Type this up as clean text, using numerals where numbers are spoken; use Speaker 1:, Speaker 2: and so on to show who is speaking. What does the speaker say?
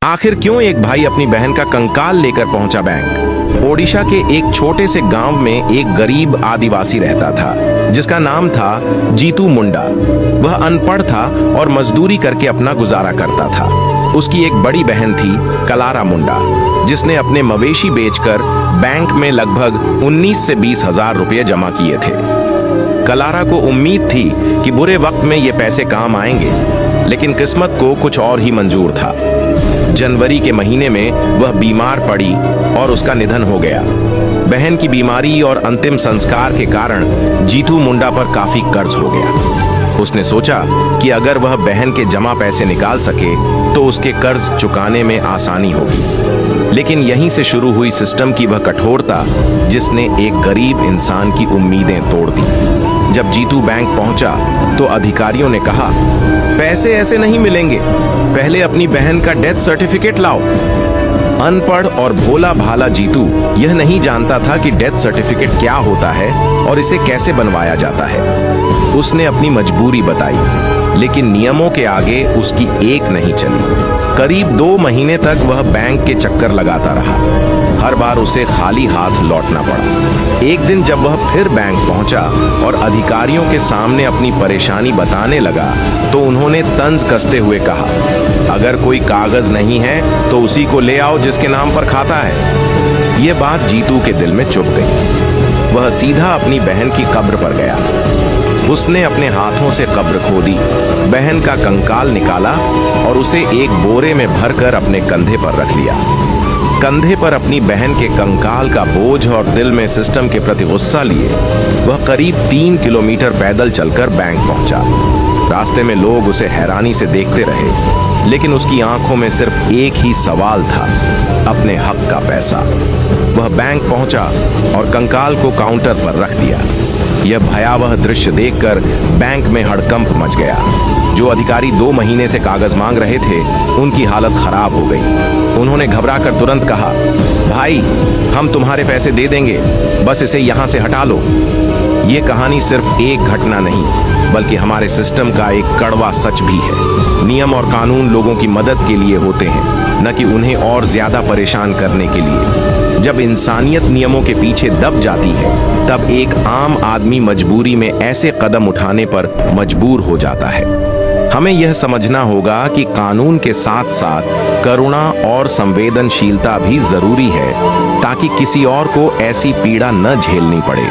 Speaker 1: आखिर क्यों एक भाई अपनी बहन का कंकाल लेकर पहुंचा बैंक? ओडिशा के एक छोटे से गांव में एक गरीब आदिवासी रहता था जिसका नाम था जीतू मुंडा। वह अनपढ़ था और मजदूरी करके अपना गुजारा करता था। उसकी एक बड़ी बहन थी कलारा मुंडा, जिसने अपने मवेशी बेचकर बैंक में लगभग 19 से 20 हजार रुपये जमा किए थे। कलारा को उम्मीद थी कि बुरे वक्त में ये पैसे काम आएंगे, लेकिन किस्मत को कुछ और ही मंजूर था। जनवरी के महीने में वह बीमार पड़ी और उसका निधन हो गया। बहन की बीमारी और अंतिम संस्कार के कारण जीतू मुंडा पर काफी कर्ज हो गया। उसने सोचा कि अगर वह बहन के जमा पैसे निकाल सके तो उसके कर्ज चुकाने में आसानी होगी। लेकिन यहीं से शुरू हुई सिस्टम की वह कठोरता, जिसने एक गरीब इंसान की उम्मीदें तोड़ दी। जब जीतू बैंक पहुंचा तो अधिकारियों ने कहा, पैसे ऐसे नहीं मिलेंगे, पहले अपनी बहन का डेथ सर्टिफिकेट लाओ। अनपढ़ और भोला भाला जीतू यह नहीं जानता था कि डेथ सर्टिफिकेट क्या होता है और इसे कैसे बनवाया जाता है। उसने अपनी मजबूरी बताई, लेकिन नियमों के आगे उसकी एक नहीं चली। करीब 2 महीने तक वह बैंक के चक्कर लगाता रहा। हर बार उसे खाली हाथ लौटना पड़ा। एक दिन जब वह फिर बैंक पहुंचा और अधिकारियों के सामने अपनी परेशानी बताने लगा तो उन्होंने तंज कसते हुए कहा, अगर कोई कागज नहीं है तो उसी को ले आओ जिसके नाम पर खाता है। यह बात जीतू के दिल में चुभ गई। वह सीधा अपनी बहन की कब्र पर गया। उसने अपने हाथों से कब्र खोदी, बहन का कंकाल निकाला और उसे एक बोरे में भरकर अपने कंधे पर रख लिया। कंधे पर अपनी बहन के कंकाल का बोझ और दिल में सिस्टम के प्रति गुस्सा लिए वह करीब 3 किलोमीटर पैदल चलकर बैंक पहुंचा। रास्ते में लोग उसे हैरानी से देखते रहे, लेकिन उसकी आंखों में सिर्फ एक ही सवाल था, अपने हक का पैसा। वह बैंक पहुंचा और कंकाल को काउंटर पर रख दिया। यह भयावह दृश्य देखकर बैंक में हड़कंप मच गया। जो अधिकारी 2 महीने से कागज मांग रहे थे, उनकी हालत खराब हो गई। उन्होंने घबराकर तुरंत कहा, भाई, हम तुम्हारे पैसे दे देंगे, बस इसे यहाँ से हटा लो। ये कहानी सिर्फ एक घटना नहीं, बल्कि हमारे सिस्टम का एक कड़वा सच भी है। नियम और कानून लोगों की मदद के लिए होते हैं, न कि उन्हें और ज्यादा परेशान करने के लिए। जब इंसानियत नियमों के पीछे दब जाती है, तब एक आम आदमी मजबूरी में ऐसे कदम उठाने पर मजबूर हो जाता है। हमें यह समझना होगा कि कानून के साथ साथ करुणा और संवेदनशीलता भी जरूरी है, ताकि किसी और को ऐसी पीड़ा न झेलनी पड़े।